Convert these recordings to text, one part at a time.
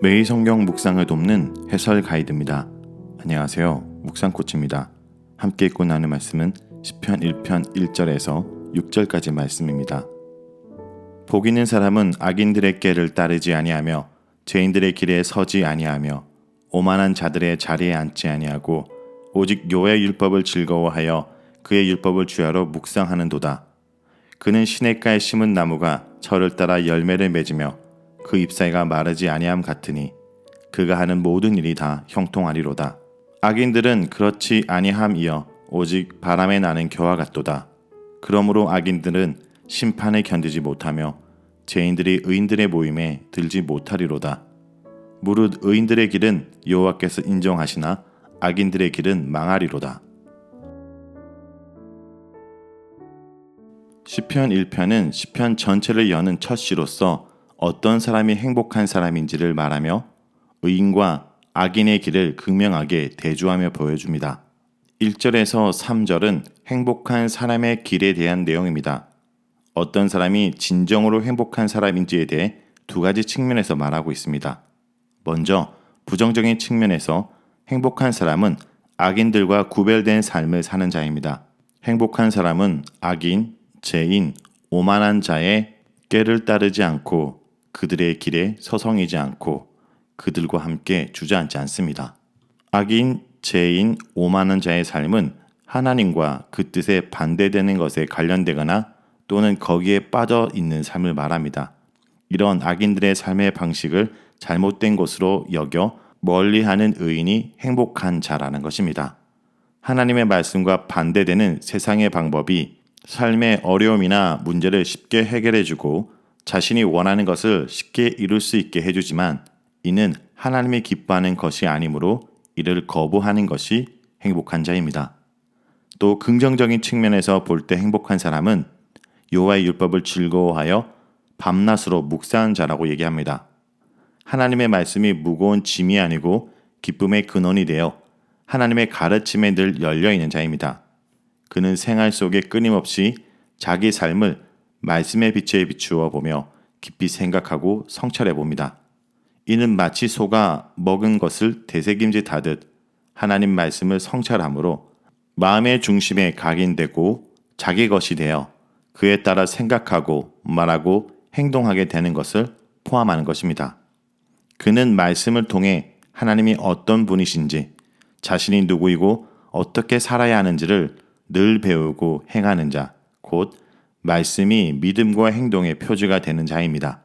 매일 성경 묵상을 돕는 해설 가이드입니다. 안녕하세요. 묵상코치입니다. 함께 읽고 나눈 말씀은 시편 1편 1절에서 6절까지 말씀입니다. 복 있는 사람은 악인들의 꾀를 따르지 아니하며 죄인들의 길에 서지 아니하며 오만한 자들의 자리에 앉지 아니하고 오직 여호와의 율법을 즐거워하여 그의 율법을 주야로 묵상하는도다. 그는 시냇가에 심은 나무가 철을 따라 열매를 맺으며 그 잎사귀가 마르지 아니함 같으니 그가 하는 모든 일이 다 형통하리로다. 악인들은 그렇지 아니함이여 오직 바람에 나는 겨와 같도다. 그러므로 악인들은 심판을 견디지 못하며 죄인들이 의인들의 모임에 들지 못하리로다. 무릇 의인들의 길은 여호와께서 인정하시나 악인들의 길은 망하리로다. 시편 1편은 시편 전체를 여는 첫 시로서 어떤 사람이 행복한 사람인지를 말하며 의인과 악인의 길을 극명하게 대조하며 보여줍니다. 1절에서 3절은 행복한 사람의 길에 대한 내용입니다. 어떤 사람이 진정으로 행복한 사람인지에 대해 두 가지 측면에서 말하고 있습니다. 먼저 부정적인 측면에서 행복한 사람은 악인들과 구별된 삶을 사는 자입니다. 행복한 사람은 악인, 죄인, 오만한 자의 꾀를 따르지 않고 그들의 길에 서성이지 않고 그들과 함께 주저앉지 않습니다. 악인, 죄인, 오만한 자의 삶은 하나님과 그 뜻에 반대되는 것에 관련되거나 또는 거기에 빠져 있는 삶을 말합니다. 이런 악인들의 삶의 방식을 잘못된 것으로 여겨 멀리하는 의인이 행복한 자라는 것입니다. 하나님의 말씀과 반대되는 세상의 방법이 삶의 어려움이나 문제를 쉽게 해결해주고 자신이 원하는 것을 쉽게 이룰 수 있게 해주지만 이는 하나님이 기뻐하는 것이 아니므로 이를 거부하는 것이 행복한 자입니다. 또 긍정적인 측면에서 볼 때 행복한 사람은 여호와의 율법을 즐거워하여 밤낮으로 묵상하는 자라고 얘기합니다. 하나님의 말씀이 무거운 짐이 아니고 기쁨의 근원이 되어 하나님의 가르침에 늘 열려있는 자입니다. 그는 생활 속에 끊임없이 자기 삶을 말씀의 빛에 비추어 보며 깊이 생각하고 성찰해 봅니다. 이는 마치 소가 먹은 것을 되새김질하듯 하나님 말씀을 성찰함으로 마음의 중심에 각인되고 자기 것이 되어 그에 따라 생각하고 말하고 행동하게 되는 것을 포함하는 것입니다. 그는 말씀을 통해 하나님이 어떤 분이신지, 자신이 누구이고 어떻게 살아야 하는지를 늘 배우고 행하는 자, 곧 말씀이 믿음과 행동의 표지가 되는 자입니다.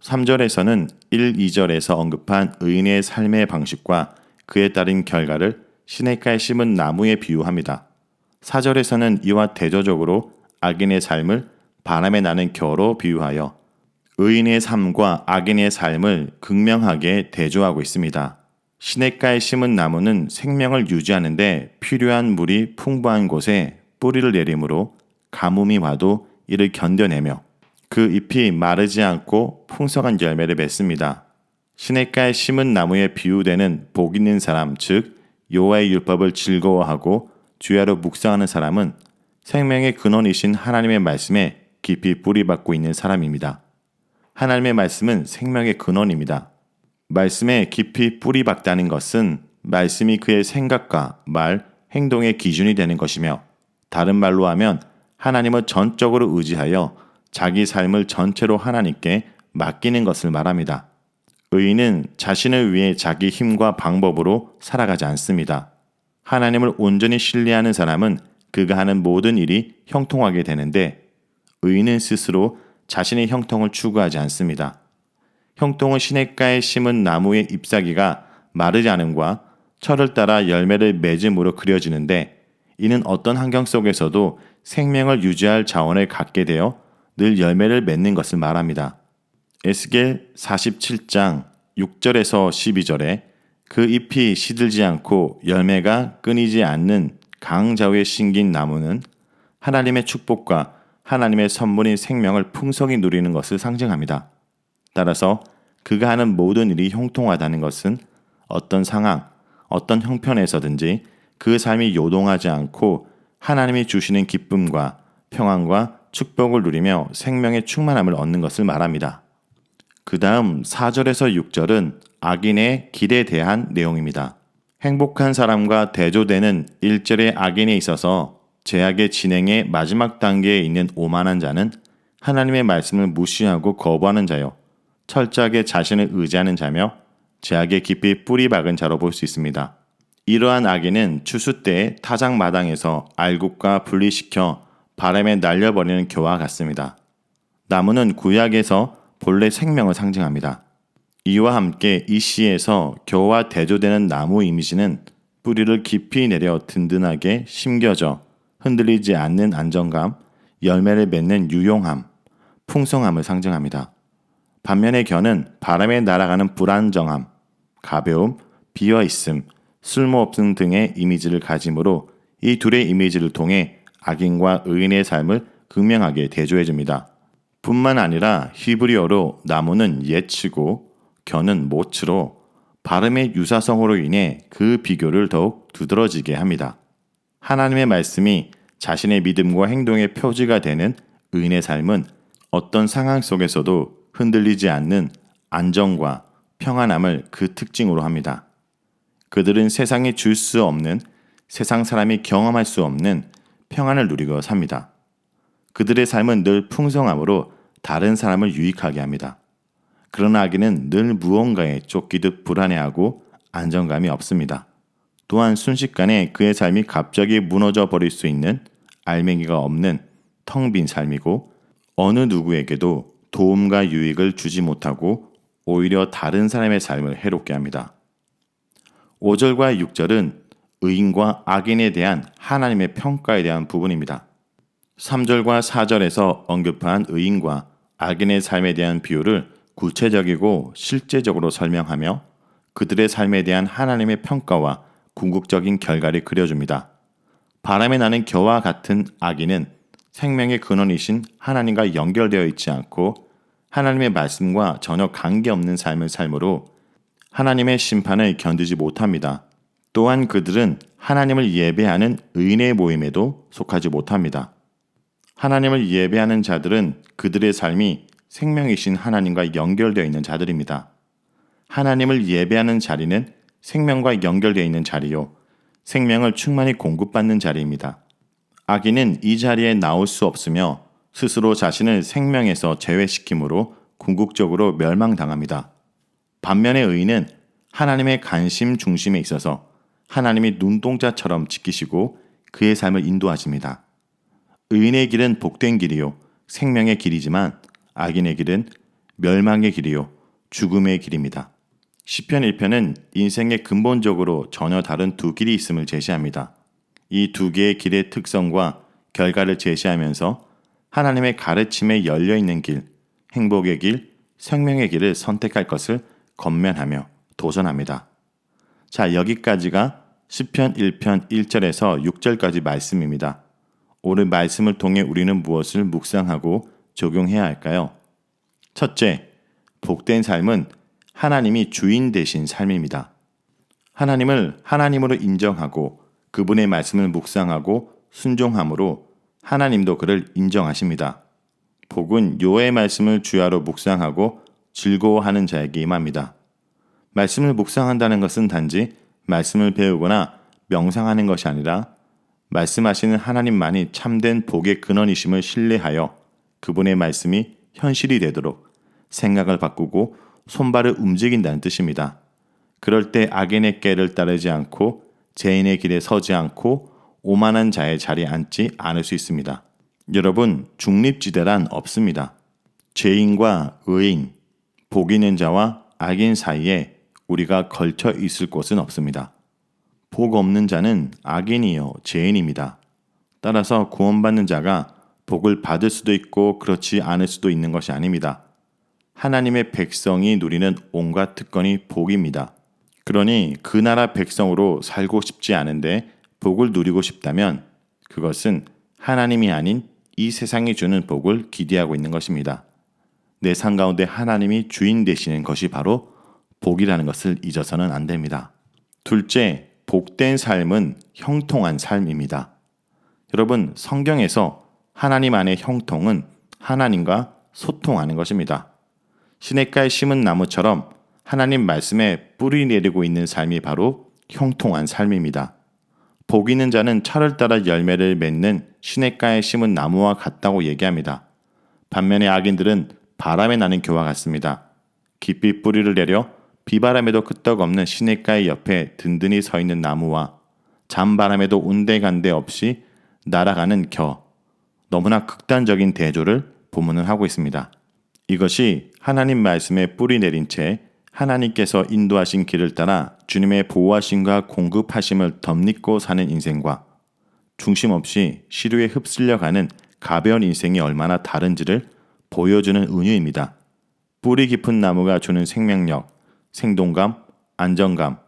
3절에서는 1, 2절에서 언급한 의인의 삶의 방식과 그에 따른 결과를 시냇가에 심은 나무에 비유합니다. 4절에서는 이와 대조적으로 악인의 삶을 바람에 나는 겨로 비유하여 의인의 삶과 악인의 삶을 극명하게 대조하고 있습니다. 시냇가에 심은 나무는 생명을 유지하는데 필요한 물이 풍부한 곳에 뿌리를 내리므로 가뭄이 와도 이를 견뎌내며 그 잎이 마르지 않고 풍성한 열매를 맺습니다. 시냇가에 심은 나무에 비유되는 복 있는 사람, 즉 여호와의 율법을 즐거워하고 주야로 묵상하는 사람은 생명의 근원이신 하나님의 말씀에 깊이 뿌리박고 있는 사람입니다. 하나님의 말씀은 생명의 근원입니다. 말씀에 깊이 뿌리박다는 것은 말씀이 그의 생각과 말, 행동의 기준이 되는 것이며 다른 말로 하면 하나님을 전적으로 의지하여 자기 삶을 전체로 하나님께 맡기는 것을 말합니다. 의인은 자신을 위해 자기 힘과 방법으로 살아가지 않습니다. 하나님을 온전히 신뢰하는 사람은 그가 하는 모든 일이 형통하게 되는데 의인은 스스로 자신의 형통을 추구하지 않습니다. 형통은 시냇가에 심은 나무의 잎사귀가 마르지 않음과 철을 따라 열매를 맺음으로 그려지는데 이는 어떤 환경 속에서도 생명을 유지할 자원을 갖게 되어 늘 열매를 맺는 것을 말합니다. 에스겔 47장 6절에서 12절에 그 잎이 시들지 않고 열매가 끊이지 않는 강자위에 심긴 나무는 하나님의 축복과 하나님의 선물인 생명을 풍성히 누리는 것을 상징합니다. 따라서 그가 하는 모든 일이 형통하다는 것은 어떤 상황, 어떤 형편에서든지 그 삶이 요동하지 않고 하나님이 주시는 기쁨과 평안과 축복을 누리며 생명의 충만함을 얻는 것을 말합니다. 그 다음 4절에서 6절은 악인의 길에 대한 내용입니다. 행복한 사람과 대조되는 1절의 악인에 있어서 제약의 진행의 마지막 단계에 있는 오만한 자는 하나님의 말씀을 무시하고 거부하는 자요, 철저하게 자신을 의지하는 자며 제약에 깊이 뿌리 박은 자로 볼 수 있습니다. 이러한 악인은 추수 때에 타작마당에서 알곡과 분리시켜 바람에 날려버리는 겨와 같습니다. 나무는 구약에서 본래 생명을 상징합니다. 이와 함께 이 시에서 겨와 대조되는 나무 이미지는 뿌리를 깊이 내려 든든하게 심겨져 흔들리지 않는 안정감, 열매를 맺는 유용함, 풍성함을 상징합니다. 반면에 겨는 바람에 날아가는 불안정함, 가벼움, 비어있음, 쓸모없음 등의 이미지를 가지므로 이 둘의 이미지를 통해 악인과 의인의 삶을 극명하게 대조해줍니다. 뿐만 아니라 히브리어로 나무는 예치고 겨는 모츠로 발음의 유사성으로 인해 그 비교를 더욱 두드러지게 합니다. 하나님의 말씀이 자신의 믿음과 행동의 표지가 되는 의인의 삶은 어떤 상황 속에서도 흔들리지 않는 안정과 평안함을 그 특징으로 합니다. 그들은 세상이 줄 수 없는, 세상 사람이 경험할 수 없는 평안을 누리고 삽니다. 그들의 삶은 늘 풍성함으로 다른 사람을 유익하게 합니다. 그러나 악인은 늘 무언가에 쫓기듯 불안해하고 안정감이 없습니다. 또한 순식간에 그의 삶이 갑자기 무너져 버릴 수 있는 알맹이가 없는 텅 빈 삶이고 어느 누구에게도 도움과 유익을 주지 못하고 오히려 다른 사람의 삶을 해롭게 합니다. 5절과 6절은 의인과 악인에 대한 하나님의 평가에 대한 부분입니다. 3절과 4절에서 언급한 의인과 악인의 삶에 대한 비유를 구체적이고 실제적으로 설명하며 그들의 삶에 대한 하나님의 평가와 궁극적인 결과를 그려줍니다. 바람에 나는 겨와 같은 악인은 생명의 근원이신 하나님과 연결되어 있지 않고 하나님의 말씀과 전혀 관계없는 삶을 삶으로 하나님의 심판을 견디지 못합니다. 또한 그들은 하나님을 예배하는 의인의 모임에도 속하지 못합니다. 하나님을 예배하는 자들은 그들의 삶이 생명이신 하나님과 연결되어 있는 자들입니다. 하나님을 예배하는 자리는 생명과 연결되어 있는 자리요, 생명을 충만히 공급받는 자리입니다. 악인은 이 자리에 나올 수 없으며 스스로 자신을 생명에서 제외시킴으로 궁극적으로 멸망당합니다. 반면에 의인은 하나님의 관심 중심에 있어서 하나님이 눈동자처럼 지키시고 그의 삶을 인도하십니다. 의인의 길은 복된 길이요 생명의 길이지만 악인의 길은 멸망의 길이요 죽음의 길입니다. 시편 1편은 인생에 근본적으로 전혀 다른 두 길이 있음을 제시합니다. 이 두 개의 길의 특성과 결과를 제시하면서 하나님의 가르침에 열려있는 길, 행복의 길, 생명의 길을 선택할 것을 권면하며 도전합니다. 자, 여기까지가 시편 1편 1절에서 6절까지 말씀입니다. 오늘 말씀을 통해 우리는 무엇을 묵상하고 적용해야 할까요? 첫째, 복된 삶은 하나님이 주인 되신 삶입니다. 하나님을 하나님으로 인정하고 그분의 말씀을 묵상하고 순종함으로 하나님도 그를 인정하십니다. 복은 여호와의 말씀을 주야로 묵상하고 즐거워하는 자에게 임합니다. 말씀을 묵상한다는 것은 단지 말씀을 배우거나 명상하는 것이 아니라 말씀하시는 하나님만이 참된 복의 근원이심을 신뢰하여 그분의 말씀이 현실이 되도록 생각을 바꾸고 손발을 움직인다는 뜻입니다. 그럴 때 악인의 꾀를 따르지 않고 죄인의 길에 서지 않고 오만한 자의 자리에 앉지 않을 수 있습니다. 여러분, 중립지대란 없습니다. 죄인과 의인, 복 있는 자와 악인 사이에 우리가 걸쳐 있을 곳은 없습니다. 복 없는 자는 악인이요 죄인입니다. 따라서 구원받는 자가 복을 받을 수도 있고 그렇지 않을 수도 있는 것이 아닙니다. 하나님의 백성이 누리는 온갖 특권이 복입니다. 그러니 그 나라 백성으로 살고 싶지 않은데 복을 누리고 싶다면 그것은 하나님이 아닌 이 세상이 주는 복을 기대하고 있는 것입니다. 내 삶 가운데 하나님이 주인 되시는 것이 바로 복이라는 것을 잊어서는 안 됩니다. 둘째, 복된 삶은 형통한 삶입니다. 여러분, 성경에서 하나님 안의 형통은 하나님과 소통하는 것입니다. 시냇가에 심은 나무처럼 하나님 말씀에 뿌리 내리고 있는 삶이 바로 형통한 삶입니다. 복 있는 자는 철을 따라 열매를 맺는 시냇가에 심은 나무와 같다고 얘기합니다. 반면에 악인들은 바람에 나는 겨와 같습니다. 깊이 뿌리를 내려 비바람에도 끄떡없는 시냇가의 옆에 든든히 서 있는 나무와 잠바람에도 온데간데 없이 날아가는 겨, 너무나 극단적인 대조를 본문은 하고 있습니다. 이것이 하나님 말씀에 뿌리 내린 채 하나님께서 인도하신 길을 따라 주님의 보호하심과 공급하심을 덧입고 사는 인생과 중심 없이 시류에 휩쓸려가는 가벼운 인생이 얼마나 다른지를 보여주는 은유입니다. 뿌리 깊은 나무가 주는 생명력, 생동감, 안정감,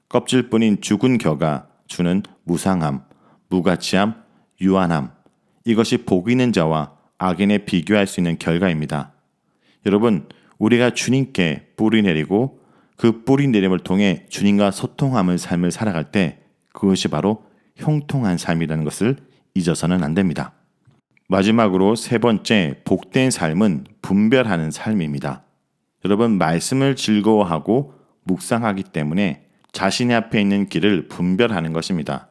껍질뿐인 죽은 겨가 주는 무상함, 무가치함, 유한함, 이것이 복 있는 자와 악인에 비교할 수 있는 결과입니다. 여러분, 우리가 주님께 뿌리 내리고 그 뿌리 내림을 통해 주님과 소통하는 삶을 살아갈 때 그것이 바로 형통한 삶이라는 것을 잊어서는 안 됩니다. 마지막으로 세 번째, 복된 삶은 분별하는 삶입니다. 여러분, 말씀을 즐거워하고 묵상하기 때문에 자신의 앞에 있는 길을 분별하는 것입니다.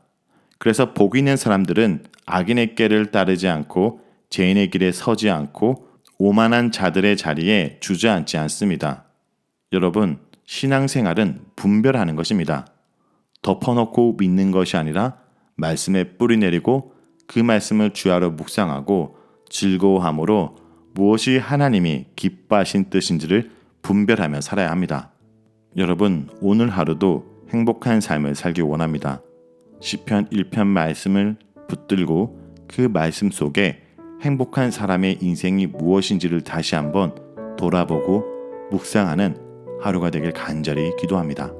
그래서 복 있는 사람들은 악인의 꾀를 따르지 않고 죄인의 길에 서지 않고 오만한 자들의 자리에 주저앉지 않습니다. 여러분, 신앙생활은 분별하는 것입니다. 덮어놓고 믿는 것이 아니라 말씀에 뿌리 내리고 그 말씀을 주야로 묵상하고 즐거워함으로 무엇이 하나님이 기뻐하신 뜻인지를 분별하며 살아야 합니다. 여러분, 오늘 하루도 행복한 삶을 살기 원합니다. 시편 1편 말씀을 붙들고 그 말씀 속에 행복한 사람의 인생이 무엇인지를 다시 한번 돌아보고 묵상하는 하루가 되길 간절히 기도합니다.